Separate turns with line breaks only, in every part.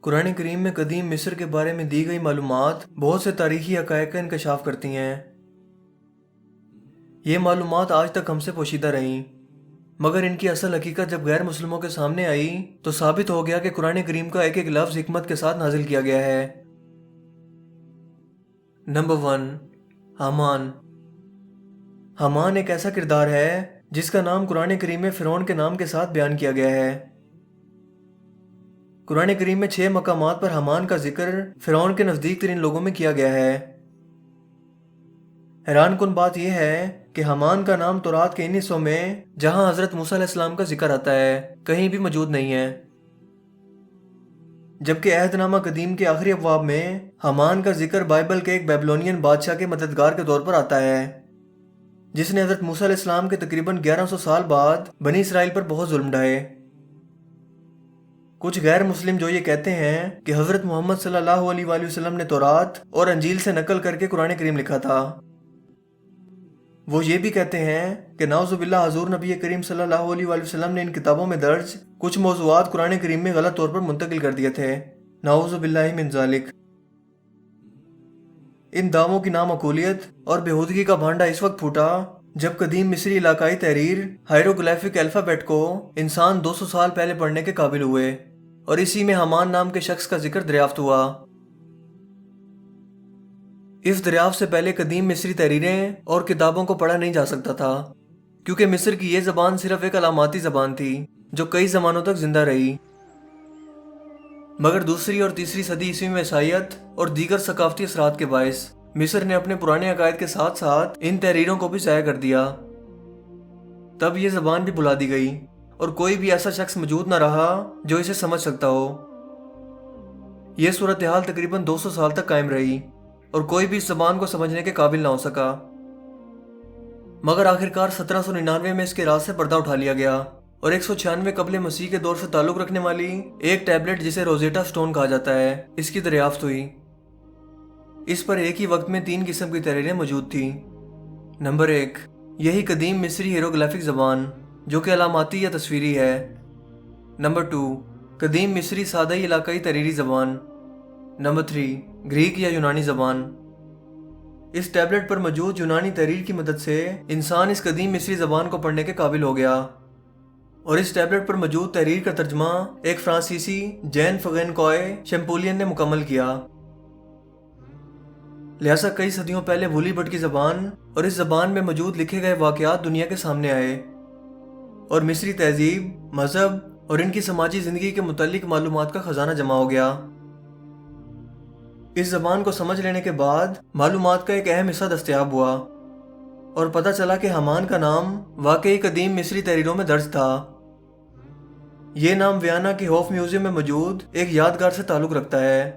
قرآن کریم میں قدیم مصر کے بارے میں دی گئی معلومات بہت سے تاریخی حقائق کا انکشاف کرتی ہیں۔ یہ معلومات آج تک ہم سے پوشیدہ رہیں، مگر ان کی اصل حقیقت جب غیر مسلموں کے سامنے آئی تو ثابت ہو گیا کہ قرآن کریم کا ایک ایک لفظ حکمت کے ساتھ نازل کیا گیا ہے۔ نمبر 1، حامان۔ حامان ایک ایسا کردار ہے جس کا نام قرآن کریم میں فرعون کے نام کے ساتھ بیان کیا گیا ہے۔ قرآن کریم میں 6 مقامات پر حامان کا ذکر فرعون کے نزدیک ترین لوگوں میں کیا گیا ہے۔ حیران کن بات یہ ہے کہ حامان کا نام تورات کے ان حصوں میں جہاں حضرت موسیٰ علیہ السلام کا ذکر آتا ہے کہیں بھی موجود نہیں ہے، جبکہ عہد نامہ قدیم کے آخری ابواب میں حامان کا ذکر بائبل کے ایک بیبلونین بادشاہ کے مددگار کے طور پر آتا ہے، جس نے حضرت موسیٰ علیہ السلام کے تقریباً 1100 سال بعد بنی اسرائیل پر بہت ظلم ڈھائے۔ کچھ غیر مسلم جو یہ کہتے ہیں کہ حضرت محمد صلی اللہ علیہ وآلہ وسلم نے تورات اور انجیل سے نقل کر کے قرآن کریم لکھا تھا، وہ یہ بھی کہتے ہیں کہ نعوذ باللہ حضور نبی کریم صلی اللہ علیہ وآلہ وسلم نے ان کتابوں میں درج کچھ موضوعات قرآن کریم میں غلط طور پر منتقل کر دیے تھے، نعوذ باللہ من ذالک۔ ان دعووں کی نامعقولیت اور بےہودگی کا بھانڈا اس وقت پھوٹا جب قدیم مصری علاقائی تحریر ہائیروگلائفک الفابیٹ کو انسان 200 سال پہلے پڑھنے کے قابل ہوئے اور اسی میں حامان نام کے شخص کا ذکر دریافت ہوا۔ اس دریافت سے پہلے قدیم مصری تحریریں اور کتابوں کو پڑھا نہیں جا سکتا تھا، کیونکہ مصر کی یہ زبان صرف ایک علاماتی زبان تھی جو کئی زمانوں تک زندہ رہی۔ مگر دوسری اور تیسری صدی عیسوی میں عیسائیت اور دیگر ثقافتی اثرات کے باعث مصر نے اپنے پرانے عقائد کے ساتھ ساتھ ان تحریروں کو بھی ضائع کر دیا۔ تب یہ زبان بھی بھلا دی گئی اور کوئی بھی ایسا شخص موجود نہ رہا جو اسے سمجھ سکتا ہو۔ یہ صورتحال تقریباً 200 سال تک قائم رہی اور کوئی بھی اس زبان کو سمجھنے کے قابل نہ ہو سکا، مگر آخرکار 1799 میں اس کے راز سے پردہ اٹھا لیا گیا اور 196 قبل مسیح کے دور سے تعلق رکھنے والی ایک ٹیبلٹ جسے روزیٹا سٹون کہا جاتا ہے اس کی دریافت ہوئی۔ اس پر ایک ہی وقت میں 3 قسم کی تحریریں موجود تھیں۔ نمبر 1، یہی قدیم مصری ہیروگلائفک زبان جو کہ علاماتی یا تصویری ہے۔ نمبر 2، قدیم مصری سادہ علاقائی تحریری زبان۔ نمبر 3، گریک یا یونانی زبان۔ اس ٹیبلٹ پر موجود یونانی تحریر کی مدد سے انسان اس قدیم مصری زبان کو پڑھنے کے قابل ہو گیا، اور اس ٹیبلٹ پر موجود تحریر کا ترجمہ ایک فرانسیسی جین فغینکوئے شیمپولین نے مکمل کیا۔ لہٰذا کئی صدیوں پہلے وولی بٹ کی زبان اور اس زبان میں موجود لکھے گئے واقعات دنیا کے سامنے آئے، اور مصری تہذیب، مذہب اور ان کی سماجی زندگی کے متعلق معلومات کا خزانہ جمع ہو گیا۔ اس زبان کو سمجھ لینے کے بعد معلومات کا ایک اہم حصہ دستیاب ہوا اور پتہ چلا کہ حامان کا نام واقعی قدیم مصری تحریروں میں درج تھا۔ یہ نام ویانا کے ہوف میوزیم میں موجود ایک یادگار سے تعلق رکھتا ہے۔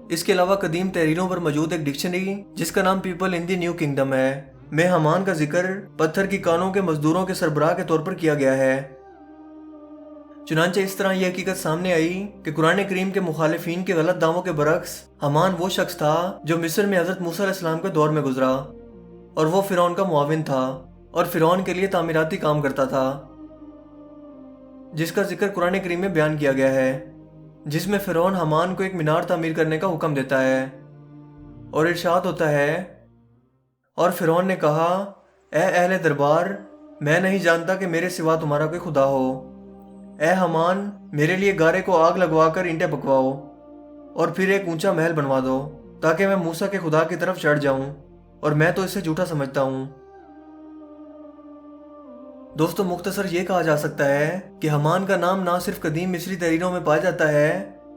اس کے علاوہ قدیم تحریروں پر موجود ایک ڈکشنری جس کا نام people in the new kingdom ہے میں حامان کا ذکر پتھر کی کانوں کے مزدوروں کے سربراہ کے طور پر کیا گیا ہے۔ چنانچہ اس طرح یہ حقیقت سامنے آئی کہ قرآن کریم کے مخالفین کے غلط دعووں کے برعکس حامان وہ شخص تھا جو مصر میں حضرت موسیٰ علیہ السلام کے دور میں گزرا، اور وہ فرعون کا معاون تھا اور فرعون کے لیے تعمیراتی کام کرتا تھا، جس کا ذکر قرآن کریم میں بیان کیا گیا ہے، جس میں فرعون حامان کو ایک مینار تعمیر کرنے کا حکم دیتا ہے، اور ارشاد ہوتا ہے، اور فرعون نے کہا، اے اہل دربار، میں نہیں جانتا کہ میرے سوا تمہارا کوئی خدا ہو۔ اے حامان، میرے لیے گارے کو آگ لگوا کر اینٹیں پکواؤ اور پھر ایک اونچا محل بنوا دو تاکہ میں موسیٰ کے خدا کی طرف چڑھ جاؤں، اور میں تو اسے جھوٹا سمجھتا ہوں۔ دوستو، مختصر یہ کہا جا سکتا ہے کہ حامان کا نام نہ صرف قدیم مصری تحریروں میں پایا جاتا ہے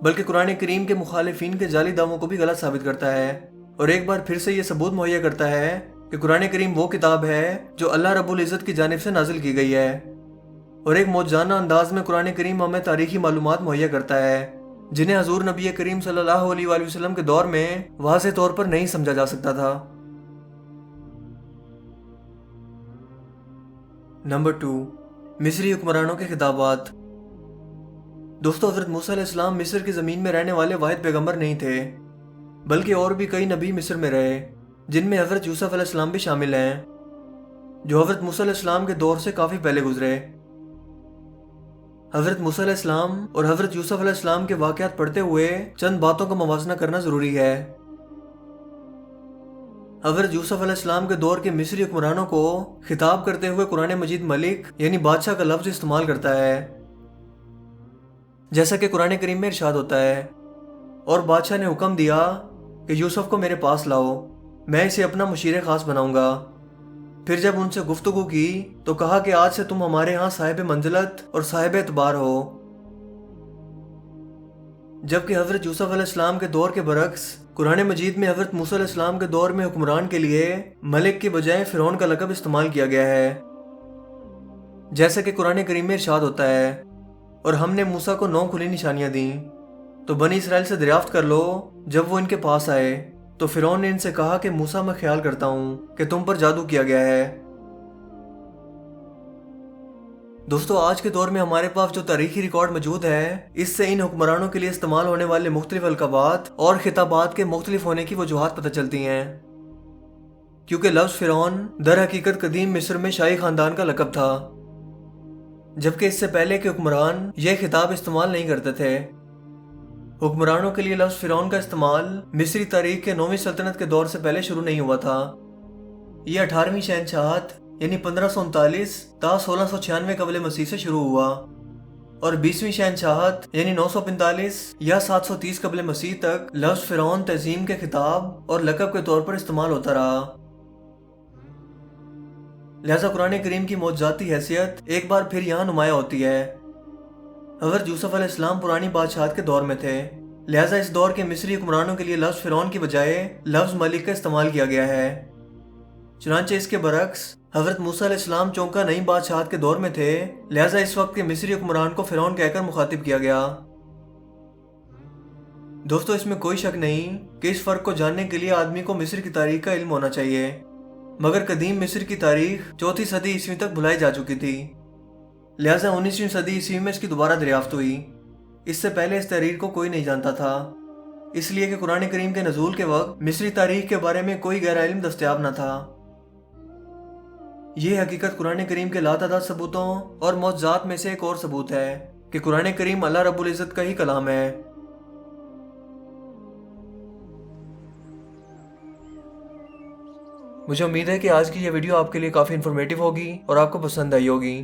بلکہ قرآن کریم کے مخالفین کے جعلی دعووں کو بھی غلط ثابت کرتا ہے، اور ایک بار پھر سے یہ ثبوت مہیا کرتا ہے کہ قرآن کریم وہ کتاب ہے جو اللہ رب العزت کی جانب سے نازل کی گئی ہے، اور ایک معجزانہ انداز میں قرآن کریم ہمیں تاریخی معلومات مہیا کرتا ہے جنہیں حضور نبی کریم صلی اللہ علیہ وآلہ وسلم کے دور میں واضح طور پر نہیں سمجھا جا سکتا تھا۔ نمبر 2، مصری حکمرانوں کے خطابات۔ دوستو، حضرت موسیٰ علیہ السلام مصر کی زمین میں رہنے والے واحد پیغمبر نہیں تھے، بلکہ اور بھی کئی نبی مصر میں رہے، جن میں حضرت یوسف علیہ السلام بھی شامل ہیں، جو حضرت موسیٰ علیہ السلام کے دور سے کافی پہلے گزرے۔ حضرت موسیٰ علیہ السلام اور حضرت یوسف علیہ السلام کے واقعات پڑھتے ہوئے چند باتوں کا موازنہ کرنا ضروری ہے۔ حضرت یوسف علیہ السلام کے دور کے مصری حکمرانوں کو خطاب کرتے ہوئے قرآن مجید ملک یعنی بادشاہ کا لفظ استعمال کرتا ہے، جیسا کہ قرآن کریم میں ارشاد ہوتا ہے، اور بادشاہ نے حکم دیا کہ یوسف کو میرے پاس لاؤ، میں اسے اپنا مشیر خاص بناؤں گا۔ پھر جب ان سے گفتگو کی تو کہا کہ آج سے تم ہمارے ہاں صاحب منزلت اور صاحب اعتبار ہو۔ جبکہ حضرت یوسف علیہ السلام کے دور کے برعکس قرآن مجید میں حضرت موسیٰ علیہ السلام کے دور میں حکمران کے لیے ملک کے بجائے فرعون کا لقب استعمال کیا گیا ہے، جیسا کہ قرآن کریم میں ارشاد ہوتا ہے، اور ہم نے موسیٰ کو 9 کھلی نشانیاں دیں، تو بنی اسرائیل سے دریافت کر لو۔ جب وہ ان کے پاس آئے تو فرعون نے ان سے کہا کہ موسیٰ میں خیال کرتا ہوں کہ تم پر جادو کیا گیا ہے۔ دوستو، آج کے دور میں ہمارے پاس جو تاریخی ریکارڈ موجود ہے، اس سے ان حکمرانوں کے لیے استعمال ہونے والے مختلف القابات اور خطابات کے مختلف ہونے کی وجوہات پتہ چلتی ہیں، کیونکہ لفظ فرعون در حقیقت قدیم مصر میں شاہی خاندان کا لقب تھا، جبکہ اس سے پہلے کے حکمران یہ خطاب استعمال نہیں کرتے تھے۔ حکمرانوں کے لیے لفظ فرعون کا استعمال مصری تاریخ کے 9ویں سلطنت کے دور سے پہلے شروع نہیں ہوا تھا۔ یہ 18ویں شہنشاہت یعنی 1539 تا 1696 قبل مسیح سے شروع ہوا، اور 20ویں شہنشاہت یعنی 945 یا 730 قبل مسیح تک لفظ فرعون تعظیم کے خطاب اور لقب کے طور پر استعمال ہوتا رہا۔ لہذا قرآن کریم کی معجزاتی حیثیت ایک بار پھر یہاں نمایاں ہوتی ہے۔ حضرت یوسف علیہ السلام پرانی بادشاہت کے دور میں تھے، لہذا اس دور کے مصری حکمرانوں کے لیے لفظ فرعون کی بجائے لفظ ملک کا استعمال کیا گیا ہے۔ چنانچہ اس کے برعکس حضرت موسیٰ علیہ السلام چونکہ نئی بادشاہت کے دور میں تھے، لہذا اس وقت کے مصری حکمران کو فرعون کہہ کر مخاطب کیا گیا۔ دوستو، اس میں کوئی شک نہیں کہ اس فرق کو جاننے کے لیے آدمی کو مصر کی تاریخ کا علم ہونا چاہیے، مگر قدیم مصر کی تاریخ 4 صدی عیسوی تک بھلائی جا چکی تھی، لہذا 19ویں صدی عیسوی میں اس کی دوبارہ دریافت ہوئی۔ اس سے پہلے اس تحریر کو کوئی نہیں جانتا تھا، اس لیے کہ قرآن کریم کے نزول کے وقت مصری تاریخ کے بارے میں کوئی گہرا علم دستیاب نہ تھا۔ یہ حقیقت قرآن کریم کے لاتعداد ثبوتوں اور معجزات میں سے ایک اور ثبوت ہے کہ قرآن کریم اللہ رب العزت کا ہی کلام ہے۔ مجھے امید ہے کہ آج کی یہ ویڈیو آپ کے لیے کافی انفارمیٹیو ہوگی اور آپ کو پسند آئی ہوگی۔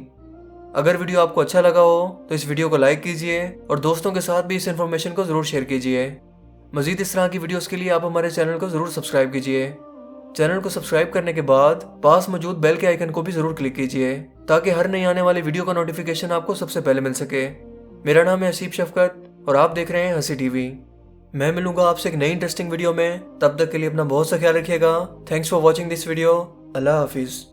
اگر ویڈیو آپ کو اچھا لگا ہو تو اس ویڈیو کو لائک کیجئے اور دوستوں کے ساتھ بھی اس انفارمیشن کو ضرور شیئر کیجئے۔ مزید اس طرح کی ویڈیوز کے لیے آپ ہمارے چینل کو ضرور سبسکرائب کیجئے۔ چینل کو سبسکرائب کرنے کے بعد پاس موجود بیل کے آئیکن کو بھی ضرور کلک کیجئے تاکہ ہر نئی آنے والی ویڈیو کا نوٹیفیکیشن آپ کو سب سے پہلے مل سکے۔ میرا نام ہے حسیب شفقت اور آپ دیکھ رہے ہیں ہنسی ٹی وی۔ میں ملوں گا آپ سے ایک نئی انٹرسٹنگ ویڈیو میں، تب تک کے لیے اپنا بہت سا خیال رکھیے گا۔ Thanks for watching this video. اللہ حافظ۔